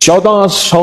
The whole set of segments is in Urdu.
1400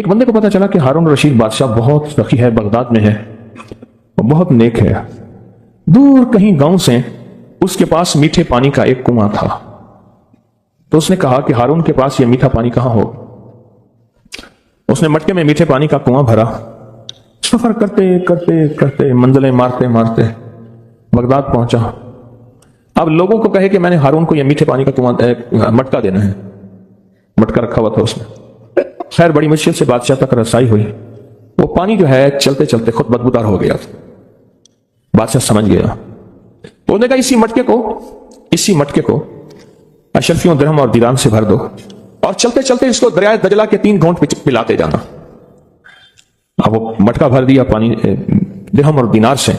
ایک بندے کو پتا چلا کہ ہارون رشید بادشاہ بہت سخی ہے، بغداد میں ہے، بہت نیک ہے۔ دور کہیں گاؤں سے اس کے پاس میٹھے پانی کا ایک کنواں تھا، تو اس نے کہا کہ ہارون کے پاس یہ میٹھا پانی کہاں ہو؟ اس نے مٹکے میں میٹھے پانی کا کنواں بھرا، سفر کرتے کرتے کرتے منزلیں مارتے مارتے بغداد پہنچا۔ اب لوگوں کو کہے کہ میں نے ہارون کو یہ میٹھے پانی کا کنواں مٹکا دینا ہے، مٹکا رکھا ہوا تھا اس میں۔ خیر بڑی مشکل سے بادشاہ تک رسائی ہوئی، وہ پانی جو ہے چلتے چلتے خود بدبودار ہو گیا۔ بادشاہ سمجھ گیا، تو نے کہا اسی مٹکے کو اشرفیوں درہم اور دیرام سے بھر دو اور چلتے چلتے اس کو دریائے دجلہ کے 3 گھونٹ پلاتے جانا۔ اب وہ مٹکا بھر دیا پانی درہم اور دینار سے،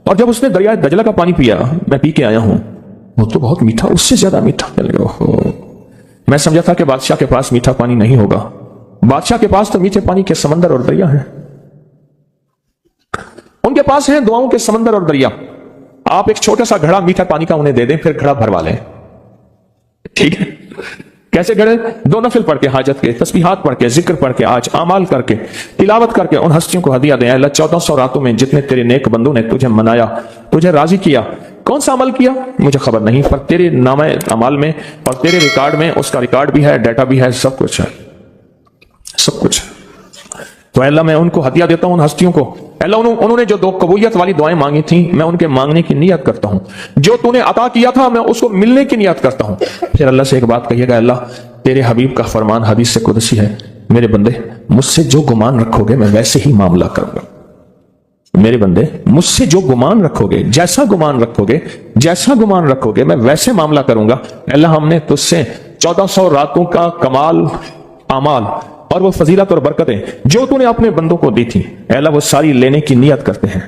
اور جب اس نے دریائے دجلہ کا پانی پیا، میں پی کے آیا ہوں، وہ تو بہت میٹھا، اس سے زیادہ میٹھا۔ میں سمجھا تھا کہ بادشاہ کے پاس میٹھا پانی نہیں ہوگا، بادشاہ کے پاس تو میٹھے پانی کے سمندر اور دریا ہیں، ان کے پاس ہیں دعاؤں کے سمندر اور دریا۔ آپ ایک چھوٹا سا گھڑا میٹھا پانی کا انہیں دے دیں، پھر گھڑا بھروا لیں، ٹھیک ہے؟ کیسے گھڑے؟ 2 نفل پڑھ کے، حاجت کے تسبیحات پڑھ کے، ذکر پڑھ کے، آج اعمال کر کے، تلاوت کر کے ان ہستیوں کو ہدیہ دیں۔ اللہ 1400 راتوں میں جتنے تیرے نیک بندوں نے تجھے منایا، تجھے راضی کیا، کون سا عمل کیا مجھے خبر نہیں، پر تیرے نامہ اعمال میں اور تیرے ریکارڈ میں اس کا ریکارڈ بھی ہے، ڈیٹا بھی ہے، سب کچھ ہے، سب کچھ ہے۔ تو اللہ میں ان کو ہدیہ دیتا ہوں، ان ہستیوں کو۔ اللہ انہوں نے جو 2 قبولیت والی دعائیں مانگی تھیں، میں ان کے مانگنے کی نیت کرتا ہوں، جو تو نے عطا کیا تھا میں اس کو ملنے کی نیت کرتا ہوں۔ پھر اللہ سے ایک بات کہیے گا، اللہ تیرے حبیب کا فرمان حدیث سے قدسی ہے، میرے بندے مجھ سے جو گمان رکھو گے میں ویسے ہی معاملہ کروں گا۔ میرے بندے مجھ سے جو گمان رکھو گے، جیسا گمان رکھو گے میں ویسے معاملہ کروں گا۔ اللہ ہم نے تجھ سے 1400 راتوں کا کمال اعمال اور وہ فضیلت اور برکتیں جو تو نے اپنے بندوں کو دی تھی، اے اللہ وہ ساری لینے کی نیت کرتے ہیں،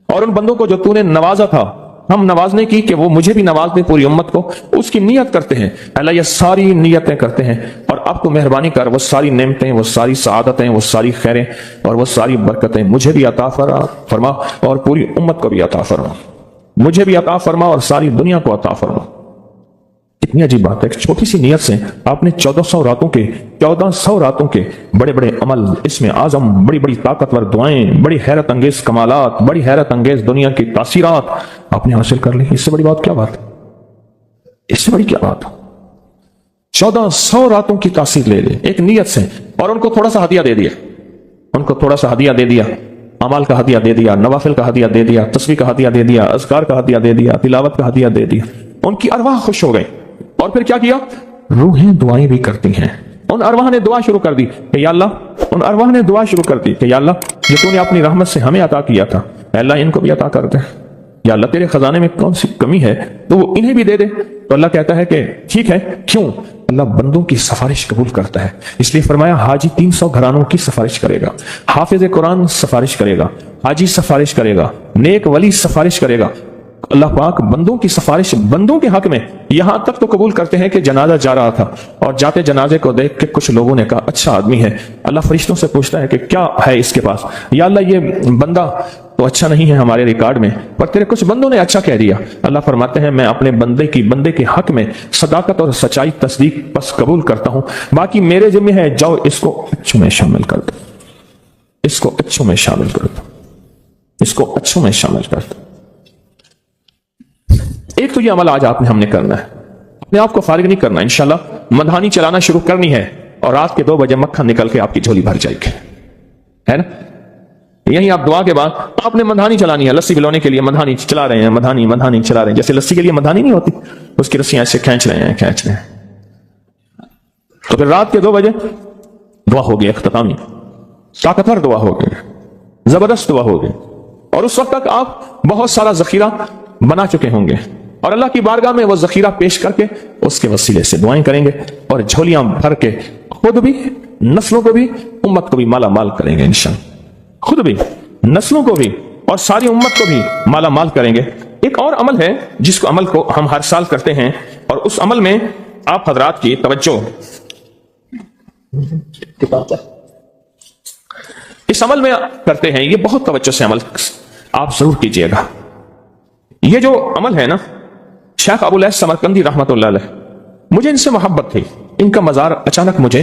اور ان بندوں کو جو تو نے نوازا تھا ہم نوازنے کی کہ وہ مجھے بھی نواز دے، پوری امت کو، اس کی نیت کرتے ہیں۔ اللہ یہ ساری نیتیں کرتے ہیں، اور اب تو مہربانی کر وہ ساری نعمتیں، وہ ساری سعادتیں، وہ ساری خیریں اور وہ ساری برکتیں مجھے بھی عطا فرما اور پوری امت کو بھی عطا فرما، مجھے بھی عطا فرما اور ساری دنیا کو عطا فرما۔ اتنی عجیب بات ہے، ایک چھوٹی سی نیت سے آپ نے 1400 راتوں کے بڑے بڑے عمل، اس میں اعظم، بڑی بڑی طاقتور دعائیں، بڑی حیرت انگیز کمالات، بڑی حیرت انگیز دنیا کی تاثیرات آپ نے حاصل کر لی۔ اس سے بڑی بات کیا بات ہے؟ اس سے بڑی کیا بات؟ 1400 راتوں کی تاثیر لے لے ایک نیت سے، اور ان کو تھوڑا سا ہدیہ دے دیا، اعمال کا ہدیہ دے دیا، نوافل کا ہدیہ دے دیا، تسبیح کا ہدیہ دے دیا، اذکار کا ہدیہ دے دیا، تلاوت کا ہدیہ دے دیا۔ ان کی ارواح خوش ہو گئی، اور پھر کیا کیا؟ روحیں دعائیں بھی کرتی ہیں۔ ان ارواح نے دعا شروع کر دی کہ یا اللہ جو تو نے اپنی رحمت سے ہمیں عطا کیا تھا، اے اللہ ان کو بھی عطا کر دے، یا اللہ تیرے خزانے میں کون سی کمی ہے تو وہ انہیں بھی دے دے۔ تو اللہ کہتا ہے کہ ٹھیک ہے، کیوں؟ اللہ بندوں کی سفارش قبول کرتا ہے، اس لیے فرمایا حاجی 300 گھرانوں کی سفارش کرے گا، حافظ قرآن سفارش کرے گا، حاجی سفارش کرے گا، نیک ولی سفارش کرے گا۔ اللہ پاک بندوں کی سفارش بندوں کے حق میں یہاں تک تو قبول کرتے ہیں کہ جنازہ جا رہا تھا اور جاتے جنازے کو دیکھ کے کچھ لوگوں نے کہا اچھا آدمی ہے، اللہ فرشتوں سے پوچھتا ہے کہ کیا ہے اس کے پاس؟ یا اللہ یہ بندہ تو اچھا نہیں ہے ہمارے ریکارڈ میں، پر تیرے کچھ بندوں نے اچھا کہہ دیا۔ اللہ فرماتے ہیں میں اپنے بندے کے حق میں صداقت اور سچائی تصدیق بس قبول کرتا ہوں، باقی میرے ذمہ ہے، جاؤ اس کو اچھوں میں شامل کر دو، اس کو اچھوں میں شامل کر دو، اس کو اچھوں میں شامل کر دو۔ ایک تو یہ عمل آج آپ نے ہم نے کرنا ہے، اپنے آپ کو فارغ نہیں کرنا، انشاءاللہ مدھانی چلانا شروع کرنی ہے، اور رات کے 2 بجے مکھن نکل کے آپ کی جھولی بھر جائے گی، ہے نا؟ یہیں آپ دعا کے بعد آپ نے مدھانی چلانی ہے، لسی پلانے کے لیے مدھانی چلا رہے ہیں، مدھانی چلا رہے ہیں، جیسے لسی کے لیے مدھانی نہیں ہوتی، اس کی رسیاں ایسے کھینچ رہے ہیں۔ تو پھر رات کے 2 بجے دعا ہوگی، اختتامی طاقتور دعا ہوگی، زبردست دعا ہوگی، اور اس وقت تک آپ بہت سارا ذخیرہ بنا چکے ہوں گے، اور اللہ کی بارگاہ میں وہ ذخیرہ پیش کر کے اس کے وسیلے سے دعائیں کریں گے، اور جھولیاں بھر کے خود بھی، نسلوں کو بھی، امت کو بھی مالا مال کریں گے انشاءاللہ، خود بھی، نسلوں کو بھی اور ساری امت کو بھی مالا مال کریں گے۔ ایک اور عمل ہے جس کو عمل کو ہم ہر سال کرتے ہیں، اور اس عمل میں آپ حضرات کی توجہ، اس عمل میں کرتے ہیں، یہ بہت توجہ سے عمل آپ ضرور کیجئے گا۔ یہ جو عمل ہے نا، شیخ ابو الیث سمرقندی رحمۃ اللہ علیہ، مجھے ان سے محبت تھی، ان کا مزار اچانک مجھے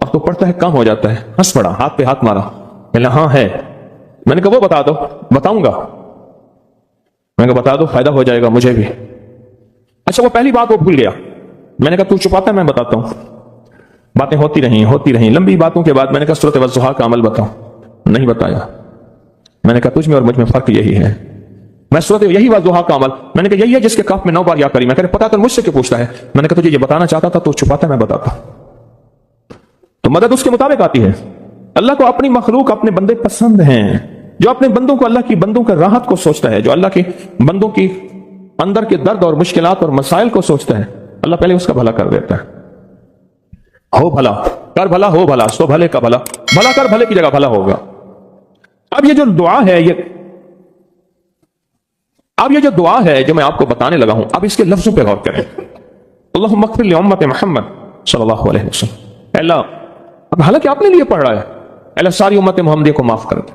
اب تو پڑھتا ہے کام ہو جاتا ہے. ہنس پڑا, ہاتھ پہ ہاتھ مارا. میں نے ہاں ہے. میں نے کہا وہ بتا دو. بتاؤں گا. میں نے کہا بتا دو, فائدہ ہو جائے گا مجھے بھی. اچھا وہ پہلی بات وہ بھول گیا. میں نے کہا تو چھپاتا ہے, میں بتاتا ہوں. باتیں ہوتی رہیں لمبی باتوں کے بعد میں نے کہا سورۃ والضحیٰ کا عمل بتاؤ. نہیں بتایا. میں نے کہا تجھ میں اور مجھ میں فرق یہی ہے. میں سورۃ یہی والضحیٰ کا عمل, میں نے کہا یہی ہے جس کے کاف میں 9 بار یا کری. میں کہا پتا تو مجھ سے کیوں پوچھتا ہے. میں نے کہا تجھے یہ بتانا چاہتا تھا تو چھپاتا, میں بتاتا. تو مدد اس کے مطابق آتی ہے. اللہ کو اپنی مخلوق اپنے بندے پسند ہیں. جو اپنے بندوں کو, اللہ کی بندوں کا راحت کو سوچتا ہے, جو اللہ کے بندوں کی اندر کے درد اور مشکلات اور مسائل کو سوچتا ہے, اللہ پہلے اس کا بھلا کر دیتا ہے. ہو بھلا کر بھلا, ہو بھلا سو بھلے کا بھلا, بھلا کر بھلے کی جگہ بھلا ہوگا. اب یہ جو دعا ہے جو میں آپ کو بتانے لگا ہوں, اب اس کے لفظوں پہ غور کریں. اللہم اغفر لامت محمد صلی اللہ علیہ وسلم. اللہ, اب حالانکہ آپ نے لیے پڑھ رہا ہے, اللہ ساری امت محمدیہ کو معاف کر دے.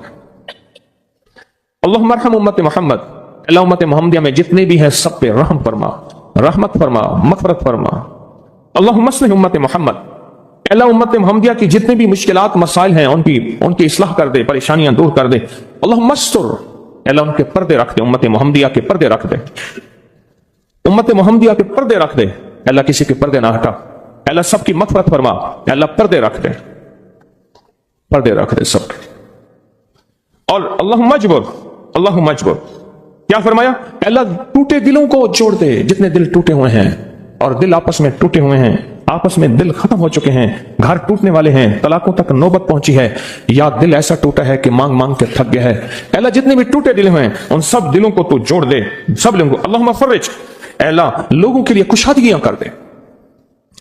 اللہم ارحم امت محمد, اللہ امت محمدیہ میں جتنے بھی ہیں سب پہ رحم فرما, رحمت فرما, مغفرت فرما. اللہم اصلح امت محمد, اللہ امت محمدیہ کی جتنے بھی مشکلات مسائل ہیں ان کی اصلاح کر دے, پریشانیاں دور کر دے. اللہم استر, اللہ ان کے پردے رکھ دے, امت محمدیہ کے پردے رکھ دے, امت محمدیہ کے پردے رکھ دے. اللہ کسی کے پردے نہ ہٹا. اللہ سب کی مغفرت فرما. اللہ پردے رکھ دے, پردے رکھ دے سب کے. اور اللہم اجبر, کیا فرمایا؟ اللہ ٹوٹے دلوں کو جوڑ دے, جتنے دل ٹوٹے ہوئے ہیں اور دل آپس میں ٹوٹے ہوئے ہیں, آپس میں دل ختم ہو چکے ہیں, گھر ٹوٹنے والے ہیں, طلاقوں تک نوبت پہنچی ہے, یا دل ایسا ٹوٹا ہے کہ مانگ مانگ کے تھک گیا ہے. اللہ جتنے بھی ٹوٹے دل ہیں ان سب دلوں کو تو جوڑ دے, سب دلوں کو. اللہم فرج, اللہ لوگوں کے لیے کشادگیاں کر دے,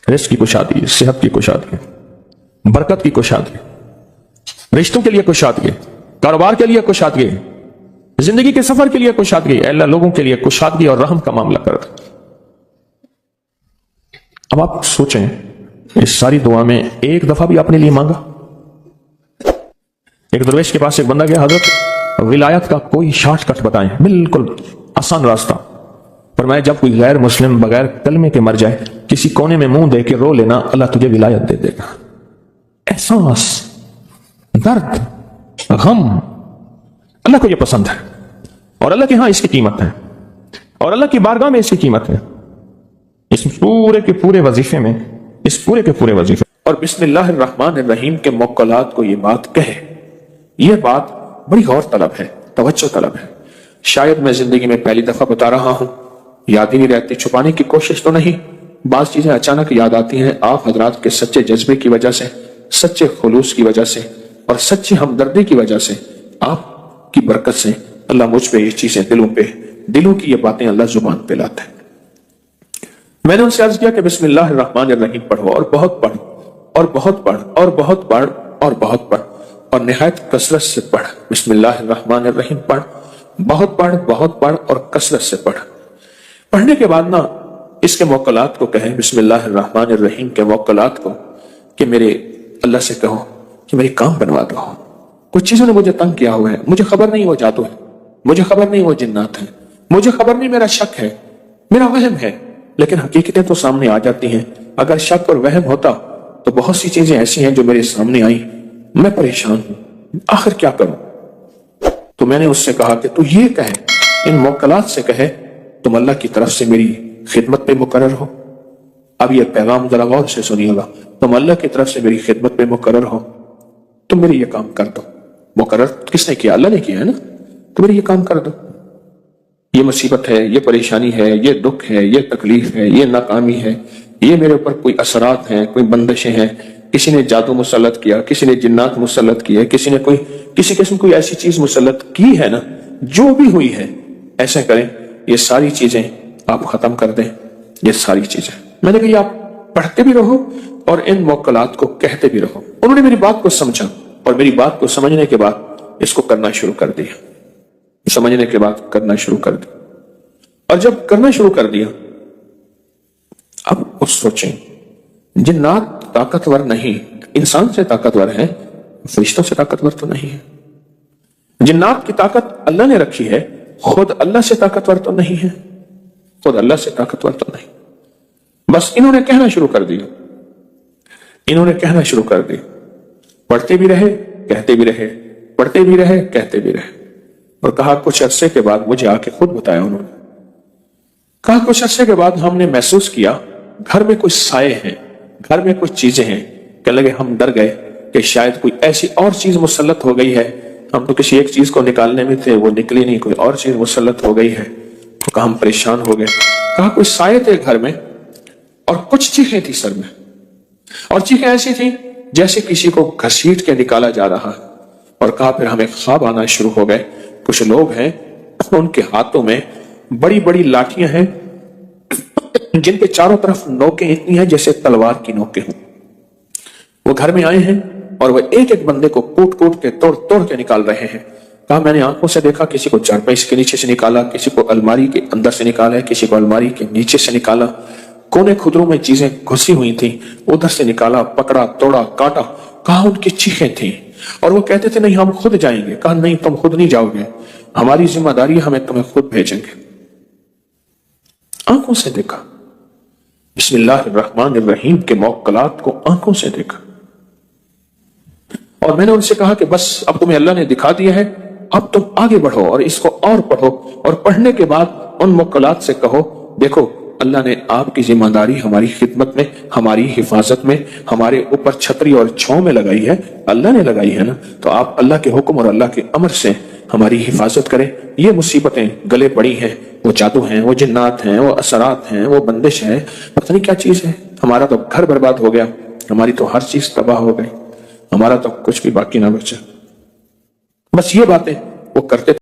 رزق کی کشادگی, صحت کی کشادگی, برکت کی کشادگی, رشتوں کے لیے کشادگی, کاروبار کے لیے کشادگی, زندگی کے سفر کے لیے کشادگی. اللہ لوگوں کے لیے کشادگی اور رحم کا معاملہ کر دے. اب آپ سوچیں, اس ساری دعا میں ایک دفعہ بھی آپ نے لیے مانگا؟ ایک درویش کے پاس ایک بندہ گیا, حضرت ولایت کا کوئی شارٹ کٹ بتائیں, بالکل آسان راستہ. فرمایا جب کوئی غیر مسلم بغیر کلمے کے مر جائے, کسی کونے میں منہ دے کے رو لینا, اللہ تجھے ولایت دے دے گا. احساس, درد, غم, اللہ کو یہ پسند ہے, اور اللہ کے ہاں اس کی قیمت ہے, اور اللہ کی بارگاہ میں اس کی قیمت ہے. اس پورے کے پورے وظیفے میں, اس پورے کے پورے وظیفے, اور بسم اللہ الرحمن الرحیم کے موکلات کو یہ بات کہے, یہ بات بڑی غور طلب ہے, توجہ طلب ہے. شاید میں زندگی میں پہلی دفعہ بتا رہا ہوں, یاد ہی نہیں رہتی, چھپانے کی کوشش تو نہیں. بعض چیزیں اچانک یاد آتی ہیں. آپ حضرات کے سچے جذبے کی وجہ سے, سچے خلوص کی وجہ سے, اور سچی ہمدردی کی وجہ سے, آپ کی برکت سے اللہ مجھ پہ یہ چیزیں دلوں کی یہ باتیں اللہ زبان پہ لاتا ہے. میں نے ان سے عرض کیا کہ بسم اللہ الرحمن الرحیم پڑھو, اور بہت پڑھ, اور بہت پڑھ, اور بہت پڑھ, اور بہت پڑھ, اور نہایت کثرت سے پڑھ. بسم اللہ الرحمن الرحیم پڑھ, بہت پڑھ, بہت پڑھ, اور کثرت سے پڑھ. پڑھنے کے بعد نا اس کے موکلات کو کہیں, بسم اللہ الرحمن الرحیم کے موکلات کو, کہ میرے اللہ سے کہو کہ میری کام بنوا دو. کچھ چیزوں نے مجھے تنگ کیا ہوا ہے, مجھے خبر نہیں وہ جادو ہے, مجھے خبر نہیں وہ جنات ہیں, مجھے خبر نہیں میرا شک ہے, میرا وہم ہے, لیکن حقیقتیں تو سامنے آ جاتی ہیں. اگر شک اور وہم ہوتا تو بہت سی چیزیں ایسی ہیں جو میرے سامنے آئیں, میں پریشان ہوں, آخر کیا کروں. تو میں نے اس سے کہا کہ تو یہ کہے, ان موکلات سے کہے تم اللہ کی طرف سے میری خدمت پہ مقرر ہو. اب یہ پیغام ذرا غور سے سنیے گا, تم اللہ کی طرف سے میری خدمت پہ مقرر ہو, تم میری یہ کام کر دو. مقرر کس نے کیا؟ اللہ نے کیا ہے نا. تو میری یہ کام کر دو, یہ مصیبت ہے, یہ پریشانی ہے, یہ دکھ ہے, یہ تکلیف ہے, یہ ناکامی ہے, یہ میرے اوپر کوئی اثرات ہیں, کوئی بندشیں ہیں, کسی نے جادو مسلط کیا, کسی نے جنات مسلط کیا, کسی نے کسی قسم کوئی ایسی چیز مسلط کی ہے نا, جو بھی ہوئی ہے ایسے کریں, یہ ساری چیزیں آپ ختم کر دیں. یہ ساری چیزیں میں نے کہا آپ پڑھتے بھی رہو اور ان موکلات کو کہتے بھی رہو. انہوں نے میری بات کو سمجھا, اور میری بات کو سمجھنے کے بعد اس کو کرنا شروع کر دیا. سمجھنے کے بعد کرنا شروع کر دیا, اور جب کرنا شروع کر دیا, اب اس سوچیں, جنات طاقتور نہیں, انسان سے طاقتور ہیں, فرشتوں سے طاقتور تو نہیں ہے. جنات کی طاقت اللہ نے رکھی ہے, خود اللہ سے طاقتور تو نہیں ہے, خود اللہ سے طاقتور تو نہیں. بس انہوں نے کہنا شروع کر دیا انہوں نے کہنا شروع کر دی، پڑھتے بھی رہے کہتے بھی رہے، پڑھتے بھی رہے کہتے بھی رہے، اور کہا کچھ عرصے کے بعد مجھے آ کے خود بتایا انہوں نے، کہا کچھ عرصے کے بعد ہم نے محسوس کیا گھر میں کچھ سائے ہیں، گھر میں کچھ چیزیں ہیں، کہنے لگے ہم ڈر گئے کہ شاید کوئی ایسی اور چیز مسلط ہو گئی ہے، ہم تو کسی ایک چیز کو نکالنے میں تھے، وہ نکلی نہیں، کوئی اور چیز مسلط ہو گئی ہے، تو کہا ہم پریشان ہو گئے، کہا کوئی سائے تھے گھر میں اور کچھ چیخیں تھی سر میں، اور چیخیں ایسی تھی جیسے کسی کو گھسیٹ کے نکالا جا رہا ہے، اور کہا پھر ہمیں خواب آنا شروع ہو گئے، کچھ لوگ ہیں ان کے ہاتھوں میں بڑی بڑی لاٹھیاں ہیں جن کے چاروں طرف نوکیں اتنی ہیں جیسے تلوار کی نوکیں ہوں، وہ گھر میں آئے ہیں اور وہ ایک ایک بندے کو کوٹ کوٹ کے توڑ توڑ کے نکال رہے ہیں، کہا میں نے آنکھوں سے دیکھا، کسی کو چارپائی کے نیچے سے نکالا، کسی کو الماری کے اندر سے نکالا ہے، کسی کو الماری کے نیچے سے نکالا، کونے کھدروں میں چیزیں گھسی ہوئی تھیں ادھر سے نکالا، پکڑا توڑا کاٹا، کہا ان کی چیخیں تھیں، اور وہ کہتے تھے نہیں ہم خود جائیں گے، کہا نہیں تم خود نہیں جاؤ گے، ہماری ذمہ داری ہمیں تمہیں خود بھیجیں گے۔ آنکھوں سے دیکھا، بسم اللہ الرحمن الرحیم کے موکلات کو آنکھوں سے دیکھا، اور میں نے ان سے کہا کہ بس اب تمہیں اللہ نے دکھا دیا ہے، اب تم آگے بڑھو اور اس کو اور پڑھو، اور پڑھنے کے بعد ان موکلات سے کہو دیکھو اللہ نے آپ کی ذمہ داری ہماری خدمت میں، ہماری حفاظت میں، ہمارے اوپر چھتری اور چھاؤں میں لگائی ہے، اللہ نے لگائی ہے نا، تو آپ اللہ کے حکم اور اللہ کے امر سے ہماری حفاظت کریں، یہ مصیبتیں گلے پڑی ہیں، وہ جادو ہیں، وہ جنات ہیں، وہ اثرات ہیں، وہ بندش ہے، پتہ نہیں کیا چیز ہے، ہمارا تو گھر برباد ہو گیا، ہماری تو ہر چیز تباہ ہو گئی، ہمارا تو کچھ بھی باقی نہ بچا۔ بس یہ باتیں وہ کرتے